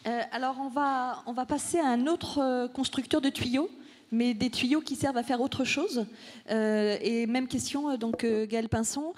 Alors, on va passer à un autre constructeur de tuyaux, mais des tuyaux qui servent à faire autre chose. Et même question, donc Gaël Pinson.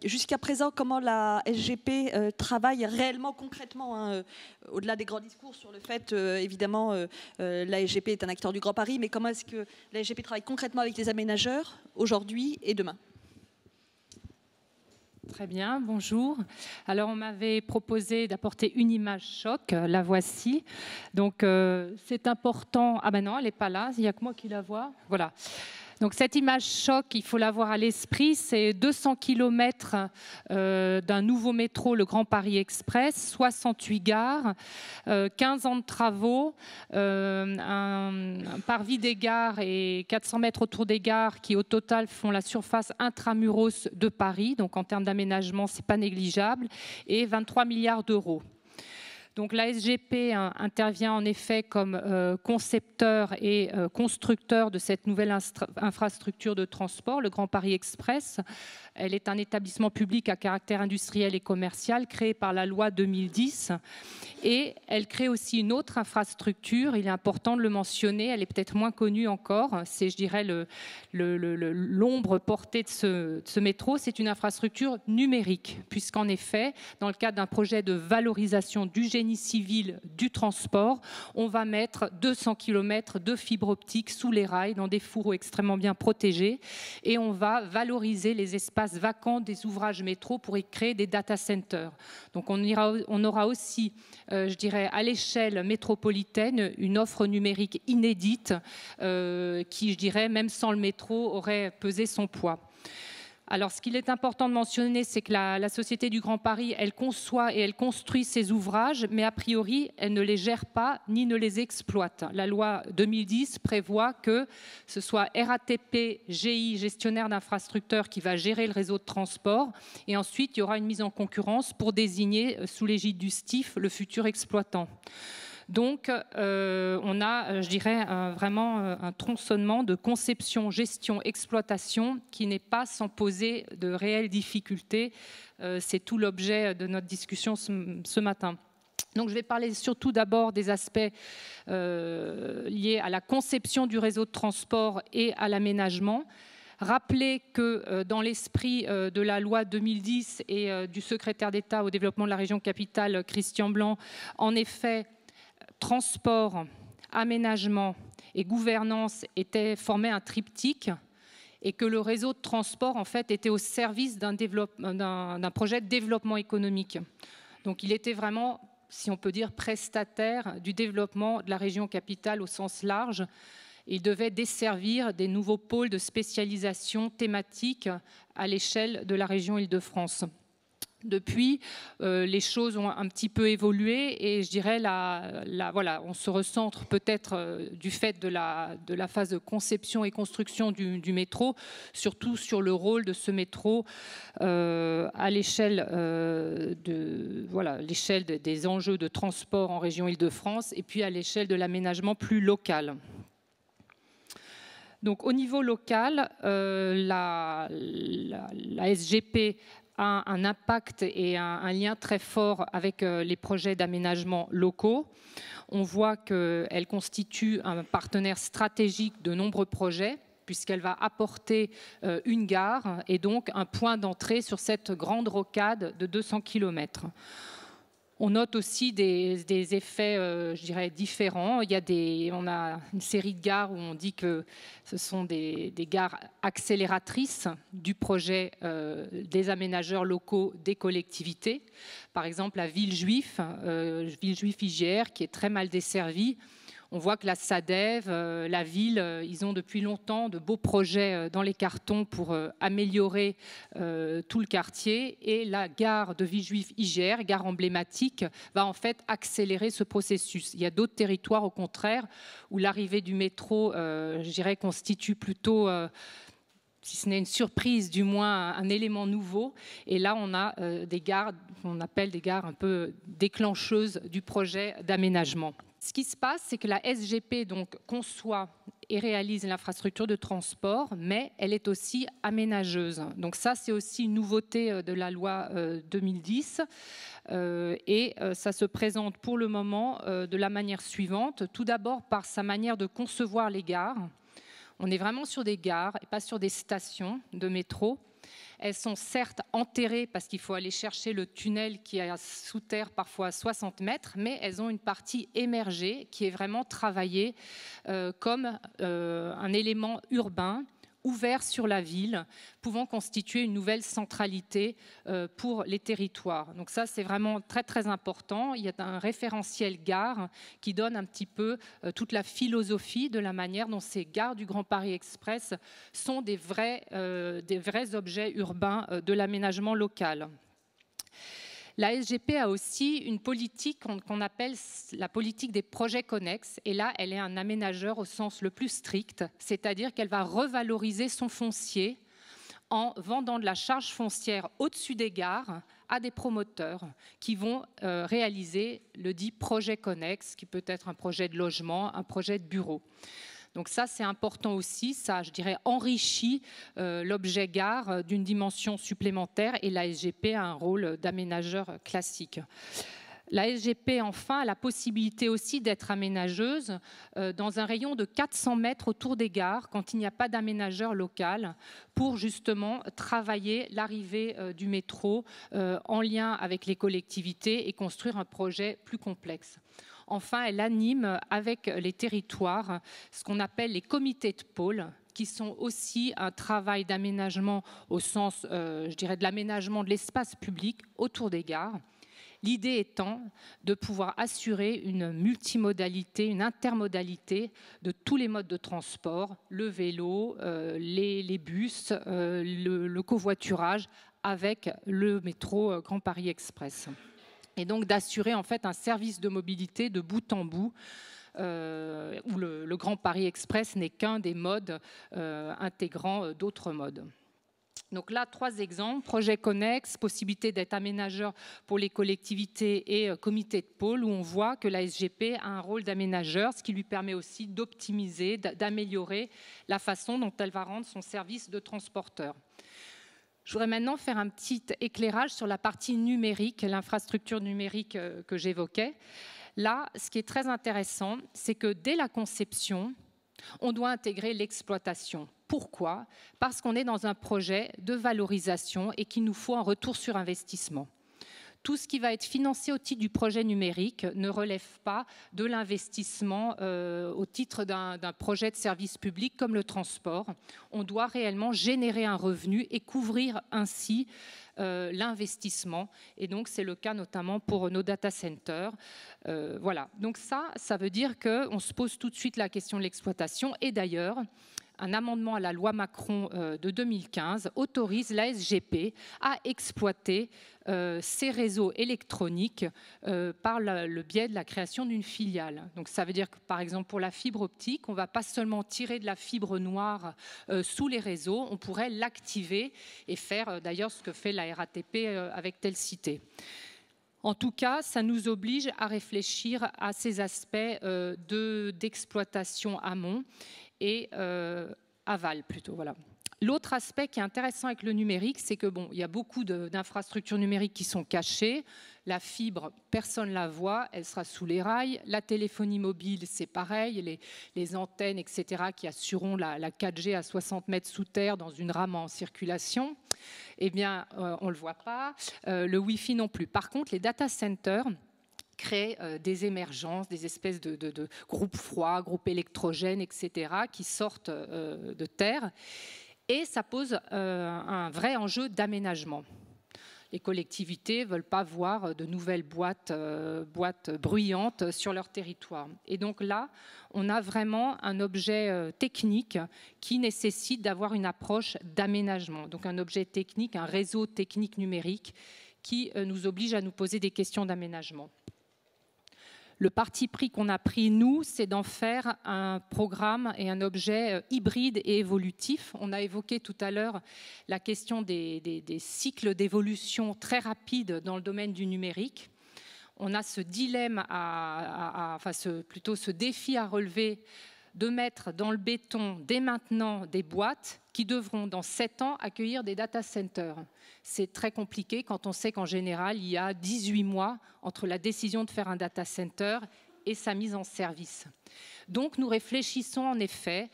Jusqu'à présent, comment la SGP travaille réellement, concrètement, hein, au-delà des grands discours sur le fait, évidemment, la SGP est un acteur du Grand Paris, mais comment est-ce que la SGP travaille concrètement avec les aménageurs aujourd'hui et demain ? Très bien, bonjour. Alors, on m'avait proposé d'apporter une image choc, la voici. Donc, c'est important. Ah ben non, elle n'est pas là, il n'y a que moi qui la vois. Voilà. Donc, cette image choc, il faut l'avoir à l'esprit, c'est 200 km d'un nouveau métro, le Grand Paris Express, 68 gares, 15 ans de travaux, un parvis des gares et 400 mètres autour des gares qui, au total, font la surface intramuros de Paris. Donc, en termes d'aménagement, ce n'est pas négligeable, et 23 milliards d'euros. Donc la SGP intervient en effet comme concepteur et constructeur de cette nouvelle infrastructure de transport, le Grand Paris Express. Elle est un établissement public à caractère industriel et commercial créé par la loi 2010. Et elle crée aussi une autre infrastructure, il est important de le mentionner, elle est peut-être moins connue encore, c'est, je dirais, l'ombre portée de ce métro, c'est une infrastructure numérique, puisqu'en effet, dans le cadre d'un projet de valorisation du génie civil du transport, on va mettre 200 km de fibre optique sous les rails, dans des fourreaux extrêmement bien protégés, et on va valoriser les espaces vacants des ouvrages métro pour y créer des data centers. Donc on aura aussi, je dirais, à l'échelle métropolitaine, une offre numérique inédite qui, je dirais, même sans le métro, aurait pesé son poids. Alors, ce qu'il est important de mentionner, c'est que la Société du Grand Paris, elle conçoit et elle construit ses ouvrages, mais a priori, elle ne les gère pas ni ne les exploite. La loi 2010 prévoit que ce soit RATP, GI, gestionnaire d'infrastructures, qui va gérer le réseau de transport. Et ensuite, il y aura une mise en concurrence pour désigner, sous l'égide du STIF, le futur exploitant. Donc, on a, je dirais, vraiment un tronçonnement de conception, gestion, exploitation qui n'est pas sans poser de réelles difficultés. C'est tout l'objet de notre discussion ce matin. Donc, je vais parler surtout d'abord des aspects liés à la conception du réseau de transport et à l'aménagement. Rappeler que dans l'esprit de la loi 2010 et du secrétaire d'État au développement de la région capitale, Christian Blanc, en effet, transport, aménagement et gouvernance formaient un triptyque et que le réseau de transport en fait était au service d'un projet de développement économique. Donc il était vraiment, si on peut dire, prestataire du développement de la région capitale au sens large. Il devait desservir des nouveaux pôles de spécialisation thématique à l'échelle de la région Île-de-France. Depuis, les choses ont un petit peu évolué et je dirais, voilà, on se recentre peut-être du fait de la phase de conception et construction du métro, surtout sur le rôle de ce métro à l'échelle l'échelle des enjeux de transport en région Île-de-France et puis à l'échelle de l'aménagement plus local. Donc au niveau local, la SGP a un impact et un lien très fort avec les projets d'aménagement locaux. On voit qu'elle constitue un partenaire stratégique de nombreux projets puisqu'elle va apporter une gare et donc un point d'entrée sur cette grande rocade de 200 km. On note aussi des effets, je dirais, différents. On a une série de gares où on dit que ce sont des gares accélératrices du projet des aménageurs locaux des collectivités. Par exemple, la Villejuif IGR, qui est très mal desservie. On voit que la SADEV, la ville, ils ont depuis longtemps de beaux projets dans les cartons pour améliorer tout le quartier. Et la gare de Villejuif-IGR, gare emblématique, va en fait accélérer ce processus. Il y a d'autres territoires, au contraire, où l'arrivée du métro, je dirais, constitue plutôt... si ce n'est une surprise, du moins un élément nouveau. Et là, on a des gares, on appelle des gares un peu déclencheuses du projet d'aménagement. Ce qui se passe, c'est que la SGP donc, conçoit et réalise l'infrastructure de transport, mais elle est aussi aménageuse. Donc ça, c'est aussi une nouveauté de la loi 2010. Et ça se présente pour le moment de la manière suivante. Tout d'abord par sa manière de concevoir les gares. On est vraiment sur des gares et pas sur des stations de métro. Elles sont certes enterrées parce qu'il faut aller chercher le tunnel qui est sous terre parfois à 60 mètres, mais elles ont une partie émergée qui est vraiment travaillée comme un élément urbain ouvert sur la ville, pouvant constituer une nouvelle centralité pour les territoires. Donc ça, c'est vraiment très, très important. Il y a un référentiel gare qui donne un petit peu toute la philosophie de la manière dont ces gares du Grand Paris Express sont des vrais objets urbains de l'aménagement local. La SGP a aussi une politique qu'on appelle la politique des projets connexes. Et là, elle est un aménageur au sens le plus strict, c'est-à-dire qu'elle va revaloriser son foncier en vendant de la charge foncière au-dessus des gares à des promoteurs qui vont réaliser le dit projet connexe, qui peut être un projet de logement, un projet de bureau. Donc ça, c'est important aussi, ça, je dirais, enrichit l'objet gare d'une dimension supplémentaire et la SGP a un rôle d'aménageur classique. La SGP, enfin, a la possibilité aussi d'être aménageuse dans un rayon de 400 mètres autour des gares quand il n'y a pas d'aménageur local pour justement travailler l'arrivée du métro en lien avec les collectivités et construire un projet plus complexe. Enfin, elle anime avec les territoires ce qu'on appelle les comités de pôle, qui sont aussi un travail d'aménagement au sens, je dirais, de l'aménagement de l'espace public autour des gares. L'idée étant de pouvoir assurer une multimodalité, une intermodalité de tous les modes de transport, le vélo, les bus, le covoiturage avec le métro Grand Paris Express. Et donc d'assurer en fait un service de mobilité de bout en bout où le Grand Paris Express n'est qu'un des modes intégrant d'autres modes. Donc là, 3 exemples, projet connexe, possibilité d'être aménageur pour les collectivités et comité de pôle, où on voit que la SGP a un rôle d'aménageur, ce qui lui permet aussi d'optimiser, d'améliorer la façon dont elle va rendre son service de transporteur. Je voudrais maintenant faire un petit éclairage sur la partie numérique, l'infrastructure numérique que j'évoquais. Là, ce qui est très intéressant, c'est que dès la conception, on doit intégrer l'exploitation. Pourquoi ? Parce qu'on est dans un projet de valorisation et qu'il nous faut un retour sur investissement. Tout ce qui va être financé au titre du projet numérique ne relève pas de l'investissement au titre d'un projet de service public comme le transport. On doit réellement générer un revenu et couvrir ainsi l'investissement. Et donc, c'est le cas notamment pour nos data centers. Voilà. Donc ça veut dire qu'on se pose tout de suite la question de l'exploitation. Et d'ailleurs, un amendement à la loi Macron de 2015 autorise la SGP à exploiter ces réseaux électroniques par le biais de la création d'une filiale. Donc ça veut dire que par exemple pour la fibre optique, on ne va pas seulement tirer de la fibre noire sous les réseaux, on pourrait l'activer et faire d'ailleurs ce que fait la RATP avec Telcité. En tout cas, ça nous oblige à réfléchir à ces aspects d'exploitation amont et aval plutôt. Voilà. L'autre aspect qui est intéressant avec le numérique, c'est que il y a beaucoup d'infrastructures numériques qui sont cachées. La fibre, personne ne la voit, elle sera sous les rails. La téléphonie mobile, c'est pareil, les antennes, etc., qui assureront la 4G à 60 mètres sous terre dans une rame en circulation. Eh bien, on ne le voit pas. Le Wi-Fi non plus. Par contre, les data centers créent des émergences, des espèces de groupes froids, groupes électrogènes, etc., qui sortent de terre. Et ça pose un vrai enjeu d'aménagement. Les collectivités ne veulent pas voir de nouvelles boîtes bruyantes sur leur territoire. Et donc là, on a vraiment un objet technique qui nécessite d'avoir une approche d'aménagement. Donc un objet technique, un réseau technique numérique qui nous oblige à nous poser des questions d'aménagement. Le parti pris qu'on a pris, nous, c'est d'en faire un programme et un objet hybride et évolutif. On a évoqué tout à l'heure la question des cycles d'évolution très rapides dans le domaine du numérique. On a ce dilemme, plutôt ce défi à relever de mettre dans le béton dès maintenant des boîtes qui devront dans 7 ans accueillir des data centers. C'est très compliqué quand on sait qu'en général, il y a 18 mois entre la décision de faire un data center et sa mise en service. Donc nous réfléchissons en effet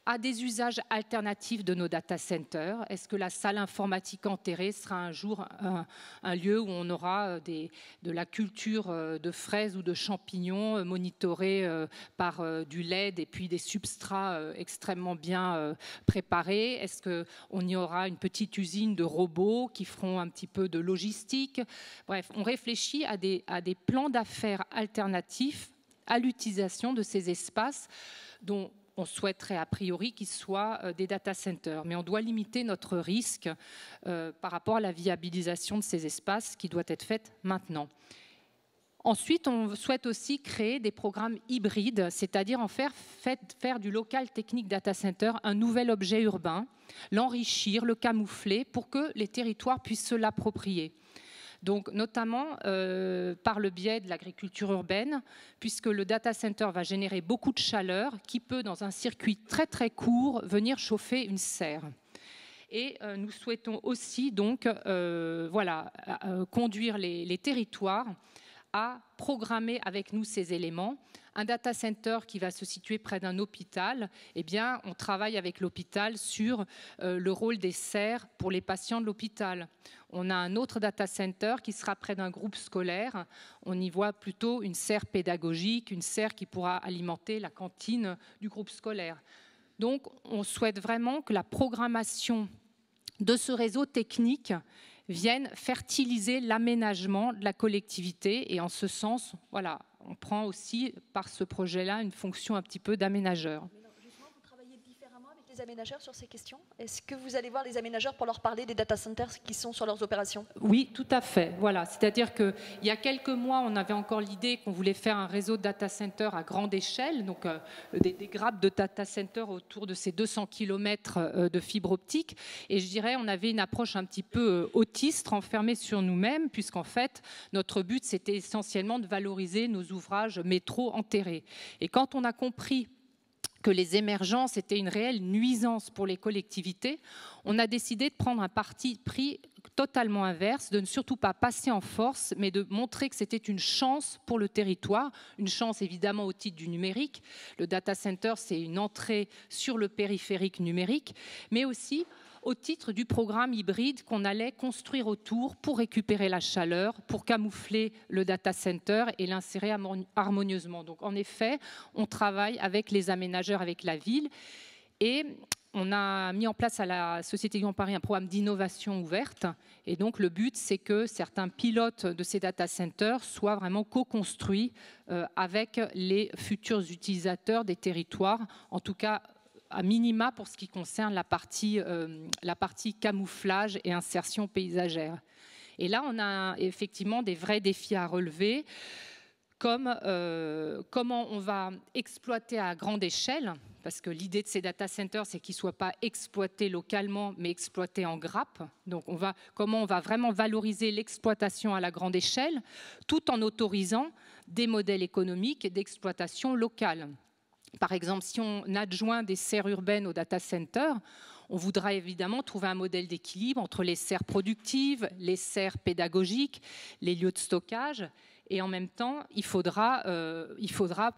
à des usages alternatifs de nos data centers. Est-ce que la salle informatique enterrée sera un jour un lieu où on aura de la culture de fraises ou de champignons monitorée par du LED et puis des substrats extrêmement bien préparés? Est-ce qu'on y aura une petite usine de robots qui feront un petit peu de logistique? Bref, on réfléchit à des plans d'affaires alternatifs à l'utilisation de ces espaces dont on souhaiterait a priori qu'ils soient des data centers. Mais on doit limiter notre risque par rapport à la viabilisation de ces espaces qui doit être faite maintenant. Ensuite, on souhaite aussi créer des programmes hybrides, c'est-à-dire en faire du local technique data center un nouvel objet urbain, l'enrichir, le camoufler pour que les territoires puissent se l'approprier. Donc, notamment par le biais de l'agriculture urbaine, puisque le data center va générer beaucoup de chaleur qui peut, dans un circuit très très court, venir chauffer une serre. Et nous souhaitons aussi donc, conduire les territoires à programmer avec nous ces éléments. Un data center qui va se situer près d'un hôpital, eh bien, on travaille avec l'hôpital sur le rôle des serres pour les patients de l'hôpital. On a un autre data center qui sera près d'un groupe scolaire. On y voit plutôt une serre pédagogique, une serre qui pourra alimenter la cantine du groupe scolaire. Donc, on souhaite vraiment que la programmation de ce réseau technique vienne fertiliser l'aménagement de la collectivité. Et en ce sens, voilà, on prend aussi par ce projet-là une fonction un petit peu d'aménageur. Justement, vous travaillez différemment avec les aménageurs sur ces questions? Est-ce que vous allez voir les aménageurs pour leur parler des data centers qui sont sur leurs opérations? Oui, tout à fait. Voilà. C'est-à-dire qu'il y a quelques mois, on avait encore l'idée qu'on voulait faire un réseau de data centers à grande échelle, donc des grappes de data centers autour de ces 200 km de fibre optique. Et je dirais, on avait une approche un petit peu autiste, renfermée sur nous-mêmes, puisqu'en fait, notre but, c'était essentiellement de valoriser nos ouvrages métro enterrés. Et quand on a compris que les émergences étaient une réelle nuisance pour les collectivités, on a décidé de prendre un parti pris totalement inverse, de ne surtout pas passer en force, mais de montrer que c'était une chance pour le territoire, une chance évidemment au titre du numérique. Le data center, c'est une entrée sur le périphérique numérique, mais aussi au titre du programme hybride qu'on allait construire autour pour récupérer la chaleur, pour camoufler le data center et l'insérer harmonieusement. Donc en effet, on travaille avec les aménageurs, avec la ville, et on a mis en place à la Société Lyon Paris un programme d'innovation ouverte. Et donc le but, c'est que certains pilotes de ces data centers soient vraiment co-construits avec les futurs utilisateurs des territoires, en tout cas à minima pour ce qui concerne la partie camouflage et insertion paysagère. Et là, on a effectivement des vrais défis à relever, comme comment on va exploiter à grande échelle, parce que l'idée de ces data centers, c'est qu'ils ne soient pas exploités localement, mais exploités en grappe. Donc, comment on va vraiment valoriser l'exploitation à la grande échelle, tout en autorisant des modèles économiques d'exploitation locale. Par exemple, si on adjoint des serres urbaines au data center, on voudra évidemment trouver un modèle d'équilibre entre les serres productives, les serres pédagogiques, les lieux de stockage. Et en même temps, il faudra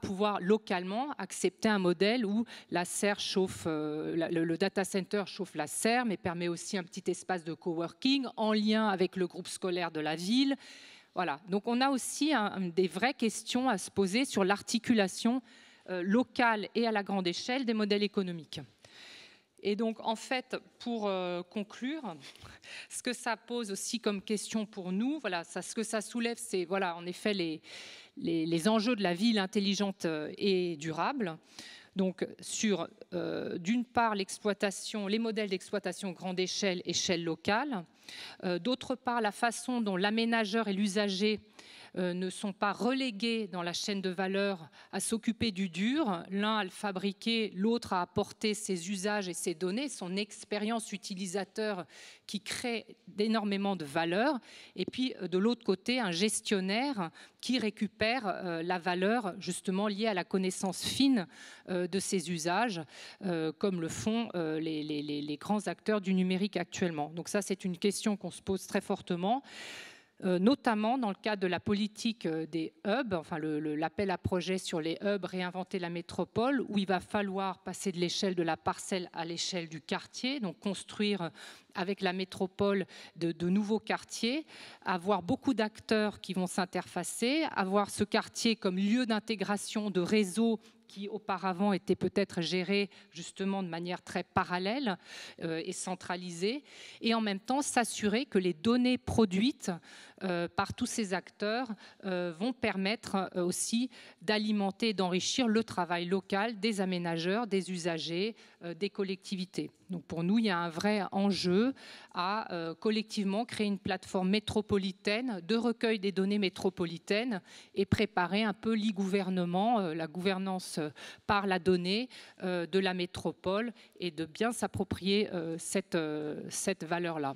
pouvoir localement accepter un modèle où la serre chauffe, le data center chauffe la serre, mais permet aussi un petit espace de coworking en lien avec le groupe scolaire de la ville. Voilà. Donc on a aussi des vraies questions à se poser sur l'articulation locale et à la grande échelle des modèles économiques. Et donc, en fait, pour conclure, ce que ça pose aussi comme question pour nous, voilà, ce que ça soulève, c'est voilà, en effet les enjeux de la ville intelligente et durable. Donc, sur, d'une part, l'exploitation, les modèles d'exploitation grande échelle, échelle locale. D'autre part, la façon dont l'aménageur et l'usager ne sont pas relégués dans la chaîne de valeur à s'occuper du dur, l'un à le fabriquer, l'autre à apporter ses usages et ses données, son expérience utilisateur qui crée énormément de valeur, et puis de l'autre côté, un gestionnaire qui récupère la valeur justement liée à la connaissance fine de ses usages, comme le font les grands acteurs du numérique actuellement. Donc ça, c'est une question qu'on se pose très fortement. Notamment dans le cadre de la politique des hubs, enfin l'appel à projet sur les hubs, réinventer la métropole, où il va falloir passer de l'échelle de la parcelle à l'échelle du quartier, donc construire avec la métropole de nouveaux quartiers, avoir beaucoup d'acteurs qui vont s'interfacer, avoir ce quartier comme lieu d'intégration de réseaux qui auparavant était peut-être géré justement de manière très parallèle et centralisée, et en même temps s'assurer que les données produites par tous ces acteurs vont permettre aussi d'alimenter et d'enrichir le travail local des aménageurs, des usagers, des collectivités. Donc pour nous, il y a un vrai enjeu à collectivement créer une plateforme métropolitaine de recueil des données métropolitaines et préparer un peu l'e-gouvernement, la gouvernance par la donnée de la métropole, et de bien s'approprier cette valeur-là.